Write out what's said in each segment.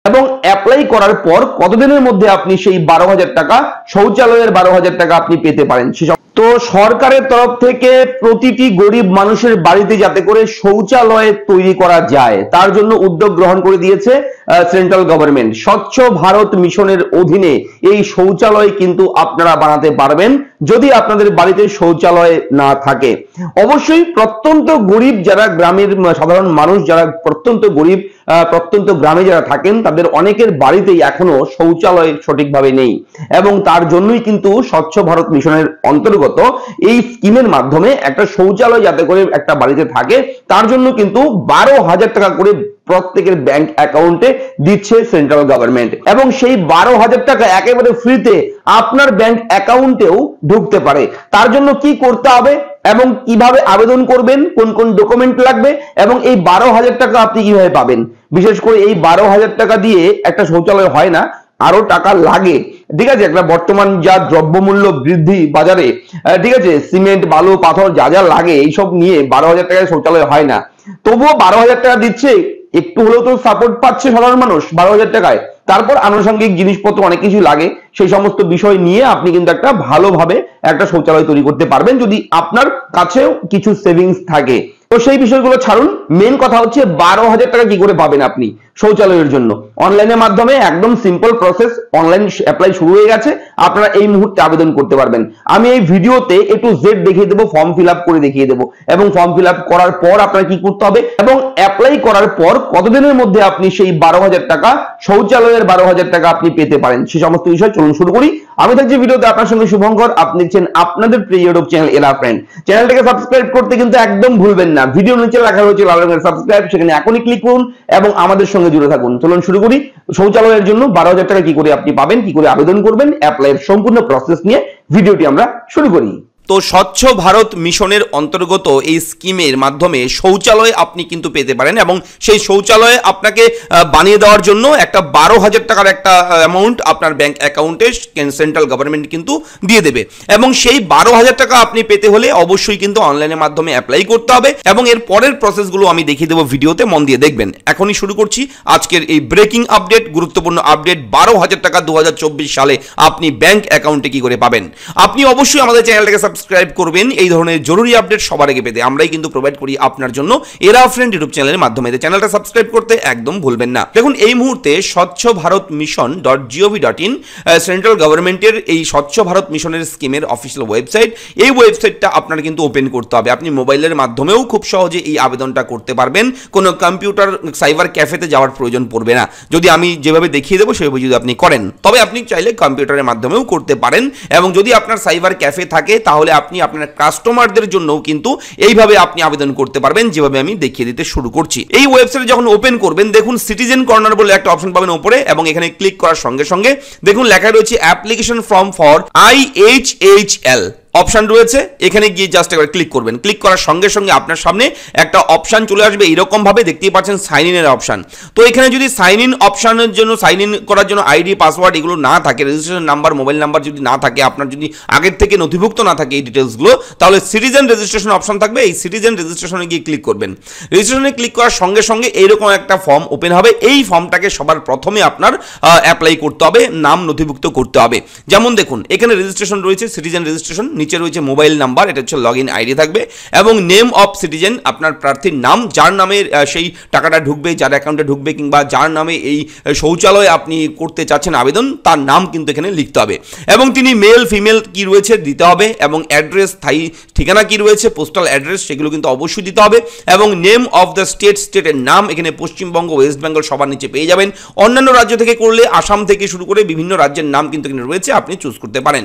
এবং অ্যাপ্লাই করার পর কতদিনের মধ্যে আপনি সেই 12,000 টাকা, শৌচালয়ের 12,000 টাকা আপনি পেতে পারেন। তো সরকারের তরফ থেকে প্রতিটি গরিব মানুষের বাড়িতে যাতে করে শৌচালয় তৈরি করা যায় তার জন্য উদ্যোগ গ্রহণ করে দিয়েছে সেন্ট্রাল গভর্নমেন্ট। স্বচ্ছ ভারত মিশনের অধীনে এই শৌচালয় কিন্তু আপনারা বানাতে পারবেন যদি আপনাদের বাড়িতে শৌচালয় না থাকে। অবশ্যই প্রত্যন্ত গরিব যারা গ্রামের সাধারণ মানুষ, যারা প্রত্যন্ত গরিব, প্রত্যন্ত গ্রামে যারা থাকেন, তাদের অনেকের বাড়িতেই এখনো শৌচালয় সঠিকভাবে নেই এবং তার জন্যই কিন্তু স্বচ্ছ ভারত মিশনের অন্তর্গত এই স্কিমের মাধ্যমে একটা শৌচালয় যাতে করে একটা বাড়িতে থাকে তার জন্য কিন্তু 12,000 টাকা করে প্রত্যেকের ব্যাংক অ্যাকাউন্টে দিচ্ছে সেন্ট্রাল গভর্নমেন্ট এবং সেই 12,000 টাকা একেবারে ফ্রিতে আপনার ব্যাংক অ্যাকাউন্টেও ঢুকতে পারে। তার জন্য কি করতে হবে এবং কিভাবে আবেদন করবেন, কোন কোন ডকুমেন্ট লাগবে এবং এই 12,000 টাকা আপনি কিভাবে পাবেন। বিশেষ করে এই 12,000 টাকা দিয়ে একটা শৌচালয় হয় না, আরো টাকা লাগে, ঠিক আছে। একটা বর্তমান যা দ্রব্যমূল্য বৃদ্ধি বাজারে, ঠিক আছে, সিমেন্ট, বালু, পাথর যা যা লাগে এইসব নিয়ে 12,000 টাকায় শৌচালয় হয় না। তবুও 12,000 টাকা দিচ্ছে, একটু হলেও তো সাপোর্ট পাচ্ছে সাধারণ মানুষ 12,000 টাকায়। তারপর আনুষঙ্গিক জিনিসপত্র অনেক কিছু লাগে, সেই সমস্ত বিষয় নিয়ে আপনি কিন্তু একটা ভালোভাবে একটা শৌচালয় তৈরি করতে পারবেন যদি আপনার কাছেও কিছু সেভিংস থাকে। তো সেই বিষয়গুলো ছাড়ুন, মেন কথা হচ্ছে 12,000 টাকা কি করে পাবেন আপনি শৌচালয়ের জন্য। অনলাইনের মাধ্যমে একদম সিম্পল প্রসেস, অনলাইন অ্যাপ্লাই শুরু হয়ে গেছে, আপনারা এই মুহূর্তে আবেদন করতে পারবেন। আমি এই ভিডিওতে A to Z দেখিয়ে দেবো, ফর্ম ফিল আপ করে দেখিয়ে দেবো এবং ফর্ম ফিল আপ করার পর আপনার কি করতে হবে এবং অ্যাপ্লাই করার পর কতদিনের মধ্যে আপনি সেই 12,000 টাকা, শৌচালয়ের 12,000 টাকা আপনি পেতে পারেন, সেই সমস্ত বিষয় চলুন শুরু করি। আমি থাকছি ভিডিওতে আপনার সঙ্গে শুভঙ্কর, আপনি দেখছেন আপনাদের প্রিয় ইউটিউব চ্যানেল এরা ফ্রেন্ড। চ্যানেলটাকে সাবস্ক্রাইব করতে কিন্তু একদম ভুলবেন না, ভিডিও নিচে লেখা রয়েছে লাল রঙের সাবস্ক্রাইব, সেখানে এখনই ক্লিক করুন এবং আমাদের সঙ্গে জুড়ে থাকুন। চলুন শুরু করি। শৌচালয়ের জন্য 12,000 টাকা কি করে আপনি পাবেন, কি করে আবেদন করবেন, অ্যাপ্লাইয়ের সম্পূর্ণ প্রসেস নিয়ে ভিডিওটি আমরা শুরু করি। তো স্বচ্ছ ভারত মিশনের অন্তর্গত এই স্কিমের মাধ্যমে শৌচালয় আপনি কিন্তু পেতে পারেন এবং সেই শৌচালয় আপনাকে বানিয়ে দেওয়ার জন্য একটা 12,000 টাকার একটা অ্যামাউন্ট আপনার ব্যাংক অ্যাকাউন্টে সেন্ট্রাল গভর্নমেন্ট কিন্তু দিয়ে দেবে এবং সেই 12,000 টাকা আপনি পেতে হলে অবশ্যই কিন্তু অনলাইনের মাধ্যমে অ্যাপ্লাই করতে হবে এবং এর পরের প্রসেসগুলো আমি দেখিয়ে দেবো ভিডিওতে, মন দিয়ে দেখবেন। এখনই শুরু করছি আজকের এই ব্রেকিং আপডেট, গুরুত্বপূর্ণ আপডেট। 12,000 টাকা 2024 সালে আপনি ব্যাংক অ্যাকাউন্টে কি করে পাবেন। আপনি অবশ্যই আমাদের চ্যানেলটাকে সাবস্ক্রাইব করবেন এই ধরনের জরুরি আপডেট সবার আগে পেতে। আমরাই কিন্তু প্রোভাইড করি আপনার জন্য এরা ফ্রেন্ড ইউটিউব চ্যানেলের মাধ্যমে। চ্যানেলটা সাবস্ক্রাইব করতে একদম ভুলবেন না। দেখুন, এই মুহূর্তে স্বচ্ছ ভারত মিশন .gov.in সেন্ট্রাল গভর্নমেন্টের এই স্বচ্ছ ভারত মিশনের স্কিমের অফিসিয়াল ওয়েবসাইট। এই ওয়েবসাইটটা আপনার কিন্তু ওপেন করতে হবে। আপনি মোবাইলের মাধ্যমেও খুব সহজে এই আবেদনটা করতে পারবেন, কোনো কম্পিউটার সাইবার ক্যাফেতে যাওয়ার প্রয়োজন পড়বে না। যদি আমি যেভাবে দেখিয়ে দেবো সেভাবে যদি আপনি করেন, তবে আপনি চাইলে কম্পিউটারের মাধ্যমেও করতে পারেন এবং যদি আপনার সাইবার ক্যাফে থাকে তাহলে আপনি আপনার কাস্টমারদের জন্য কিন্তু এইভাবে আপনি আবেদন করতে পারবেন, যেভাবে আমি দেখিয়ে দিতে শুরু করছি। এই ওয়েবসাইটে যখন ওপেন করবেন, দেখুন সিটিজেন কর্নার বলে একটা অপশন পাবেন উপরে এবং এখানে ক্লিক করার সঙ্গে সঙ্গে দেখুন লেখা রয়েছে application form for IHHL option রয়েছে। এখানে গিয়ে জাস্ট একবার ক্লিক করবেন। ক্লিক করার সঙ্গে সঙ্গে আপনার সামনে একটা অপশন চলে আসবে, এরকম ভাবে দেখতেই পাচ্ছেন সাইন ইন এর অপশন। তো এখানে যদি সাইন ইন অপশনের জন্য, সাইন ইন করার জন্য আইডি, পাসওয়ার্ড এগুলো না থাকে, রেজিস্ট্রেশন নাম্বার, মোবাইল নাম্বার যদি না থাকে, আপনার যদি আগের থেকে নথিভুক্ত না থাকে এই ডিটেলসগুলো, তাহলে সিটিজেন রেজিস্ট্রেশন অপশন থাকবে। এই সিটিজেন রেজিস্ট্রেশনে গিয়ে ক্লিক করবেন। রেজিস্ট্রেশনে ক্লিক করার সঙ্গে সঙ্গে এইরকম একটা ফর্ম ওপেন হবে। এই ফর্মটাকে সবার প্রথমে আপনার অ্যাপ্লাই করতে হবে, নাম নথিভুক্ত করতে হবে। যেমন দেখুন এখানে রেজিস্ট্রেশন রয়েছে, সিটিজেন রেজিস্ট্রেশন, নিচে রয়েছে মোবাইল নাম্বার, এটা হচ্ছে লগ ইন আইডি থাকবে এবং নেম অফ সিটিজেন, আপনার প্রার্থীর নাম, যার নামে সেই টাকাটা ঢুকবে, যার অ্যাকাউন্টে ঢুকবে কিংবা যার নামে এই শৌচালয় আপনি করতে চাচ্ছেন আবেদন, তার নাম কিন্তু এখানে লিখতে হবে এবং তিনি মেল ফিমেল কি রয়েছে দিতে হবে এবং অ্যাড্রেস, স্থায়ী ঠিকানা কি রয়েছে, পোস্টাল অ্যাড্রেস, সেগুলো কিন্তু অবশ্যই দিতে হবে এবং নেম অফ দ্য স্টেট, স্টেটের নাম এখানে পশ্চিমবঙ্গ, ওয়েস্ট বেঙ্গল সবার নিচে পেয়ে যাবেন। অন্যান্য রাজ্য থেকে করলে আসাম থেকে শুরু করে বিভিন্ন রাজ্যের নাম কিন্তু এখানে রয়েছে, আপনি চুজ করতে পারেন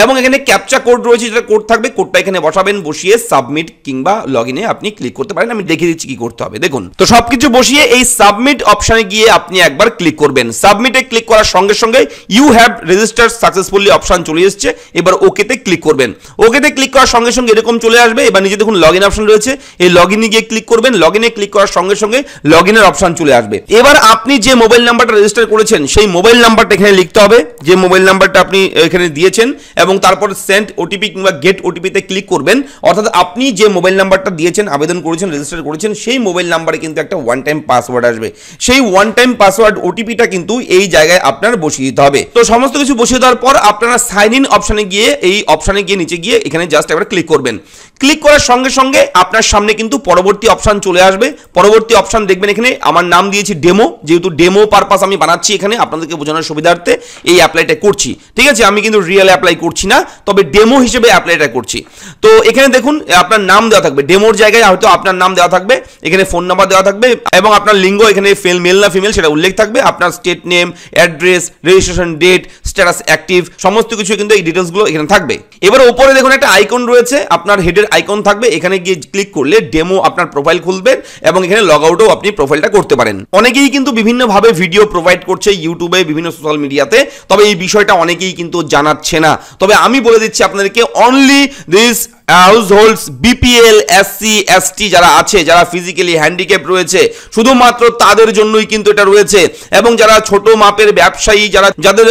এবং এখানে ক্যাপচা কোড রয়েছে, যেটা কোড থাকবে, কোডটা এখানে বসাবেন, বসিয়ে সাবমিট কিংবা লগইনে আপনি ক্লিক করতে পারেন। আমি দেখিয়ে দিচ্ছি কি করতে হবে। দেখুন, তো সবকিছু বসিয়ে এই সাবমিট অপশনে গিয়ে আপনি একবার ক্লিক করবেন। সাবমিটে ক্লিক করার সঙ্গে সঙ্গে you have registered successfully option চলে এসেছে। এবার ওকেতে ক্লিক করবেন। ওকেতে ক্লিক করার সঙ্গে সঙ্গে এরকম চলে আসবে। এবার নিচে দেখুন লগইন অপশন রয়েছে, এই লগইনে গিয়ে ক্লিক করবেন। লগইনে ক্লিক করার সঙ্গে সঙ্গে লগইনের অপশন চলে আসবে। এবার আপনি যে মোবাইল নাম্বারটা রেজিস্টার করেছেন সেই মোবাইল নাম্বারটা এখানে লিখতে হবে, যে মোবাইল নাম্বারটা আপনি এখানে দিয়েছেন এবং তারপর সেন্ড ওটিপি ওটিপি কিংবা গেট ওটিপিতে ক্লিক করবেন, অর্থাৎ আপনি যে মোবাইল নাম্বারটা দিয়েছেন, আবেদন করেছেন, রেজিস্টার করেছেন, সেই মোবাইল নাম্বারে কিন্তু একটা ওয়ান টাইম পাসওয়ার্ড আসবে। সেই ওয়ান টাইম পাসওয়ার্ড ওটিপিটা কিন্তু এই জায়গায় আপনার বসিয়ে দিতে হবে। তো সমস্ত কিছু বসিয়ে দেওয়ার পর আপনারা সাইন ইন অপশনে গিয়ে, এই অপশনে গিয়ে নিচে গিয়ে এখানে জাস্ট একবার ক্লিক করবেন। ক্লিক করার সঙ্গে সঙ্গে আপনার সামনে কিন্তু পরবর্তী অপশন চলে আসবে। পরবর্তী অপশন দেখবেন এখানে আমার নাম দিয়েছি ডেমো, যেহেতু ডেমো পারপাস আমি বানাচ্ছি এখানে আপনাদেরকে বোঝানোর সুবিধার্থে এই অ্যাপ্লাইটা করছি, ঠিক আছে। আমি কিন্তু রিয়েল অ্যাপ্লাই করছি না, তবে ডেমো হিসেবে অ্যাপ্লাইটা করছি। তো এখানে দেখুন আপনার নাম দেওয়া থাকবে, ডেমোর জায়গায় হয়তো আপনার নাম দেওয়া থাকবে, এখানে ফোন নাম্বার দেওয়া থাকবে এবং আপনার লিঙ্গ এখানে মেল না ফিমেল সেটা উল্লেখ থাকবে, আপনার state name, address, registration date, status active, সমস্ত কিছু কিন্তু এই ডিটেলসগুলো এখানে থাকবে। এবার উপরে দেখুন একটা আইকন রয়েছে, আপনার হেডের আইকন থাকবে, এখানে গিয়ে ক্লিক করলে ডেমো আপনার প্রোফাইল খুলবে এবং এখানে লগ আউটও আপনি প্রোফাইলটা করতে পারেন। অনেকেই কিন্তু বিভিন্নভাবে ভিডিও প্রোভাইড করছে ইউটিউবে, বিভিন্ন সোশ্যাল মিডিয়াতে, তবে এই বিষয়টা অনেকেই কিন্তু জানাচ্ছে না। তবে আমি বলে দিচ্ছি আপনাদেরকে, only this হাউসহোল্ডস BPL, SC, ST যারা আছে, যারা ফিজিক্যালি হ্যান্ডিক্যাপ রয়েছে, শুধুমাত্র তাদের জন্যই কিন্তু এটা রয়েছে। এবং যারা ছোট মাপের ব্যবসায়ী, যাদের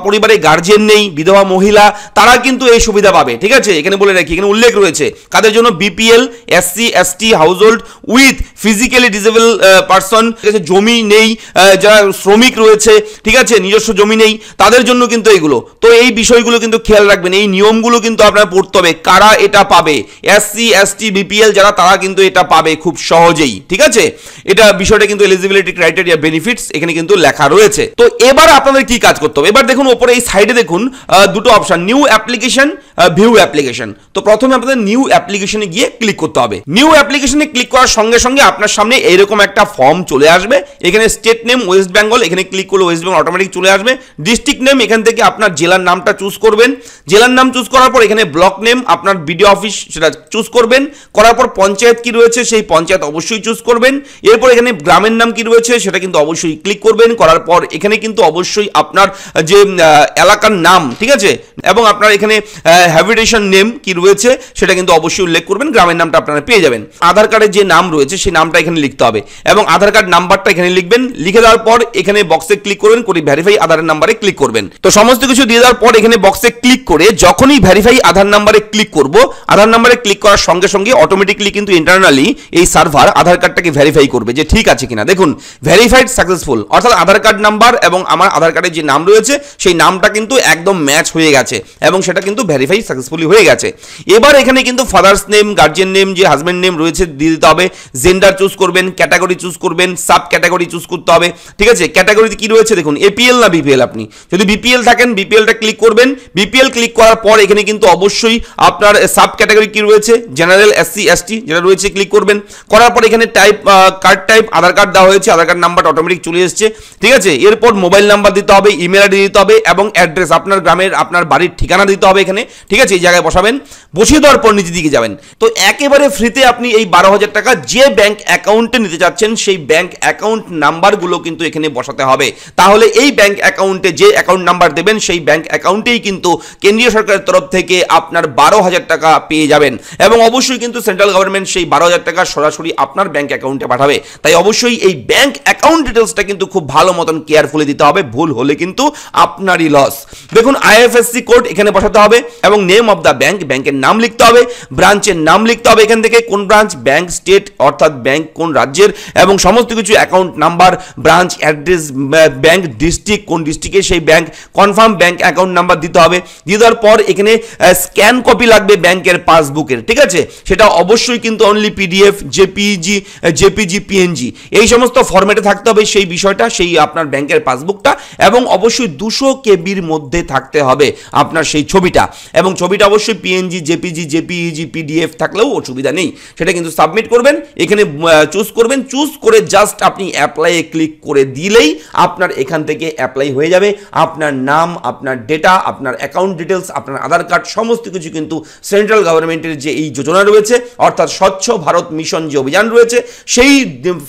পরিবারে গার্জিয়ান নেই, বিধবা মহিলা, তারা কিন্তু এই সুবিধা পাবে, ঠিক আছে। এখানে বলে রাখি, এখানে উল্লেখ রয়েছে কাদের জন্য, BPL, SC, ST household with physically disable person, ঠিক আছে, জমি নেই, যারা শ্রমিক রয়েছে, ঠিক আছে, নিজস্ব জমি নেই, তাদের জন্য কিন্তু এইগুলো। তো এই বিষয়গুলো কিন্তু খেয়াল রাখবেন, এই নিয়মগুলো কিন্তু আপনার পড়তে হবে, কারা এটা পাবে। এসসি, এসটি, বিপিএল যারা, তারা কিন্তু এটা পাবে খুব সহজেই, ঠিক আছে। এটা বিষয়টা কিন্তু এলিজিবিলিটি ক্রাইটেরিয়া, বেনিফিটস এখানে কিন্তু লেখা রয়েছে। তো এবার আপনাদের কি কাজ করতে হবে, এবার দেখুন উপরে এই সাইডে দেখুন দুটো option, new application, view application. তো প্রথমে আপনাদের নিউ অ্যাপ্লিকেশনে গিয়ে ক্লিক করতে হবে। নিউ অ্যাপ্লিকেশনে ক্লিক করার সঙ্গে সঙ্গে আপনার সামনে এইরকম একটা ফর্ম চলে আসবে। এখানে স্টেট নেম ওয়েস্ট বেঙ্গল, এখানে ক্লিক করলে ওয়েস্ট বেঙ্গল অটোমেটিক চলে আসবে। ডিস্ট্রিক্ট নেম, এখান থেকে আপনার জেলার নামটা চুজ করবেন। জেলার নাম চুজ করার পর এখানে ব্লক নেম, আপনার বিডিও অফিস সেটা চুজ করবেন। করার পর পঞ্চায়েত কি রয়েছে সেই পঞ্চায়েত অবশ্যই চুজ করবেন। এরপর এখানে গ্রামের নাম কি রয়েছে সেটা কিন্তু অবশ্যই ক্লিক করবেন। করার পর এখানে কিন্তু অবশ্যই আপনার যে এলাকার নাম, ঠিক আছে, এবং আপনার এখানে হ্যাবিটেশন নেম কি রয়েছে সেটা কিন্তু অবশ্যই উল্লেখ করবেন। গ্রামের নামটা আপনারা পেয়ে যাবেন। আধার কার্ডে যে নাম রয়েছে সেই নামটা এখানে লিখতে হবে এবং আধার কার্ড নাম্বারটা এখানে লিখবেন। লিখে দেওয়ার পর এখানে বক্সে ক্লিক করবেন, করে ভেরিফাই আধার নাম্বারে ক্লিক করবেন। তো সমস্ত কিছু দিয়ে দেওয়ার পর এখানে বক্সে ক্লিক করে যখনই ভেরিফাই আধার নাম্বারে ক্লিক করব, আধার নাম্বারে ক্লিক করার সঙ্গে সঙ্গে অটোমেটিকলি কিন্তু ইন্টারনালি এই সার্ভার আধার কার্ডটাকে ভেরিফাই করবে যে ঠিক আছে কিনা। দেখুন ভেরিফাইড সাকসেসফুল, অর্থাৎ আধার কার্ড নাম্বার এবং আমার আধার কার্ডের যে নাম রয়েছে সেই নামটা কিন্তু একদম ম্যাচ হয়ে গেছে এবং সেটা কিন্তু ভেরিফাই সাকসেসফুলি হয়ে গেছে। এবার এখানে কিন্তু ফাদার্স নেম, গার্জিয়ান নেম, যে হাজব্যান্ড নেম রয়েছে দিয়ে দিতে হবে। জেন্ডার চুজ করবেন, ক্যাটাগরি চুজ করবেন, সাব ক্যাটাগরি চুজ করতে হবে, ঠিক আছে। ক্যাটাগরিতে কি রয়েছে দেখুন, এপিএল না বিপিএল। আপনি যদি বিপিএল থাকেন বিপিএলটা ক্লিক করবেন। বিপিএল ক্লিক করার পর এখানে কিন্তু অবশ্যই আপনার সাব ক্যাটাগরি কি রয়েছে, জেনারেল, এসসি, এসটি যেটা রয়েছে ক্লিক করবেন। করার পর এখানে টাইপ, কার্ড টাইপ আধার কার্ড দেওয়া হয়েছে, আধার কার্ড নাম্বার অটোমেটিক চলে এসেছে, ঠিক আছে। এরপর মোবাইল নাম্বার দিতে হবে, ইমেল আইডি দিতে হবে এবং অ্যাড্রেস, আপনার গ্রামের আপনার বাড়ির ঠিকানা দিতে হবে এখানে, ঠিক আছে। এই জায়গায় বসাবেন। বসিয়ে দেওয়ার পর নিচের দিকে যাবেন। তো একেবারে ফ্রিতে আপনি এই 12,000 টাকা যে ব্যাংক অ্যাকাউন্টে নিতে চাচ্ছেন সেই ব্যাংক অ্যাকাউন্ট নাম্বারগুলো কিন্তু এখানে বসাতে হবে। তাহলে এই ব্যাংক অ্যাকাউন্টে যে অ্যাকাউন্ট নাম্বার দেবেন সেই ব্যাংক অ্যাকাউন্টেই কিন্তু কেন্দ্রীয় সরকারের তরফ থেকে আপনার 12,000 টাকা পেয়ে যাবেন এবং অবশ্যই কিন্তু সেন্ট্রাল গভর্নমেন্ট সেই 12,000 টাকা সরাসরি আপনার ব্যাংক অ্যাকাউন্টে পাঠাবে। তাই অবশ্যই এই ব্যাংক অ্যাকাউন্ট ডিটেলসটা কিন্তু খুব ভালো মতন কেয়ারফুলি দিতে হবে, ভুল হলে কিন্তু আপনারই লস। দেখুন আইএফএসসি কোড এখানে বসাতে হবে এবং নেম অফ দ্য ব্যাংক, ব্যাংকের নাম লিখতে হবে, ব্রাঞ্চের নাম লিখতে হবে এখান থেকে, কোন ব্রাঞ্চ, ব্যাংক, স্টেট অর্থাৎ ব্যাংক কোন রাজ্যের এবং সমস্ত কিছু, account number, branch address, bank district কোন ডিস্ট্রিক্টে সেই bank, confirm bank account number দিতে হবে। দিয়ে দেওয়ার পর এখানে স্ক্যান কপি লাগবে ব্যাংকের পাসবুকের, ঠিক আছে। সেটা অবশ্যই কিন্তু অনলি পিডিএফ, জেপিজি, পিএনজি এই সমস্ত ফরম্যাটে থাকতে হবে সেই বিষয়টা, সেই আপনার ব্যাংকের পাসবুকটা এবং অবশ্যই 200 কেবির মধ্যে থাকতে হবে আপনার সেই ছবিটা এবং ছবিটা অবশ্যই পিএনজি, জেপিজি, পিডিএফ থাকলেও অসুবিধা নেই। সেটা কিন্তু সাবমিট করবেন, এখানে চুজ করবেন। চুজ করে জাস্ট আপনি অ্যাপ্লাইয়ে ক্লিক করে দিলেই আপনার এখান থেকে অ্যাপ্লাই হয়ে যাবে। আপনার নাম, আপনার ডেটা, আপনার অ্যাকাউন্ট ডিটেলস, আপনার আধার কার্ড সমস্ত কিছু কিন্তু সেন্ট্রাল সেন্ট্রাল গভর্নমেন্টের যে এই যোজনা রয়েছে, অর্থাৎ স্বচ্ছ ভারত মিশন যে অভিযান রয়েছে, সেই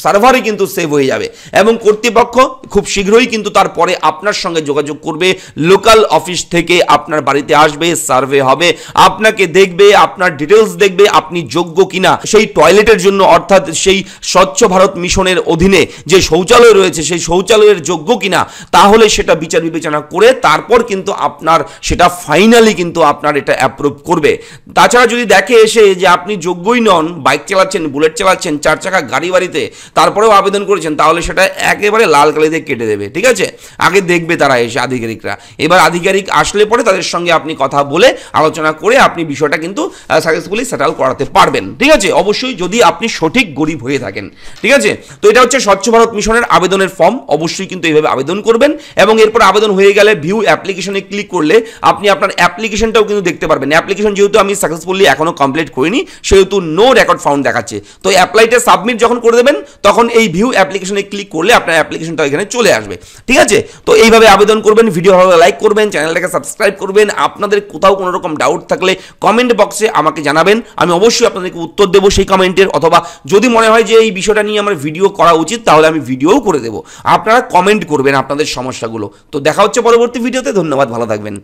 সার্ভারে কিন্তু সেভ হয়ে যাবে এবং কর্তৃপক্ষ খুব শীঘ্রই কিন্তু তারপরে আপনার সঙ্গে যোগাযোগ করবে, লোকাল অফিস থেকে আপনার বাড়িতে আসবে, সার্ভে হবে, আপনাকে দেখবে, আপনার ডিটেলস দেখবে, আপনি যোগ্য কিনা সেই টয়লেটের জন্য, অর্থাৎ সেই স্বচ্ছ ভারত মিশনের অধীনে যে শৌচালয় রয়েছে সেই শৌচালয়ের যোগ্য কিনা, তাহলে সেটা বিচার বিবেচনা করে তারপর কিন্তু আপনার সেটা ফাইনালি কিন্তু আপনার এটা অ্যাপ্রুভ করবে। তাছাড়া যদি দেখে এসে যে আপনি যোগ্যই নন, বাইক চালাচ্ছেন, বুলেট চালাচ্ছেন, 4 চাকা গাড়ি বাড়িতে, তারপরেও আবেদন করেছেন, তাহলে সেটা একেবারে লাল কালি দিয়ে কেটে দেবে। ঠিক আছে, আগে দেখবে তারা এসে আধিকারিকরা। এবার আধিকারিক আসলে পরে তাদের সঙ্গে আপনি কথা বলে আলোচনা করে আপনি বিষয়টা কিন্তু সাকসেসফুলি সেটেল করাতে পারবেন। ঠিক আছে, অবশ্যই যদি আপনি সঠিক গরিব হয়ে থাকেন। ঠিক আছে, তো এটা হচ্ছে স্বচ্ছ ভারত মিশনের আবেদনের ফর্ম। অবশ্যই কিন্তু এইভাবে আবেদন করবেন এবং এরপর আবেদন হয়ে গেলে ভিউ অ্যাপ্লিকেশনে ক্লিক করলে আপনি আপনার অ্যাপ্লিকেশনটাও কিন্তু দেখতে পারবেন। অ্যাপ্লিকেশন যেহেতু আমি সাকসেসফুলি এখনো কমপ্লিট করিনি, সেহেতু নো রেকর্ড ফাউন্ড দেখাচ্ছে। তো অ্যাপ্লাইটা সাবমিট যখন করে দেবেন তখন এই ভিউ অ্যাপ্লিকেশনে ক্লিক করলে আপনার অ্যাপ্লিকেশনটা এখানে চলে আসবে। ঠিক আছে, তো এইভাবে আবেদন করবেন, ভিডিও ভালো লাইক করবেন, চ্যানেলটাকে সাবস্ক্রাইব করবেন। আপনাদের কোথাও কোনো রকম ডাউট থাকলে কমেন্ট বক্সে আমাকে জানাবেন, আমি অবশ্যই আপনাদেরকে উত্তর দেবো সেই কমেন্টের, অথবা যদি মনে হয় যে এই বিষয়টা নিয়ে আমার ভিডিও করা উচিত তাহলে আমি ভিডিওও করে দেবো। আপনারা কমেন্ট করবেন আপনাদের সমস্যাগুলো। তো দেখা হচ্ছে পরবর্তী ভিডিওতে। ধন্যবাদ, ভালো থাকবেন।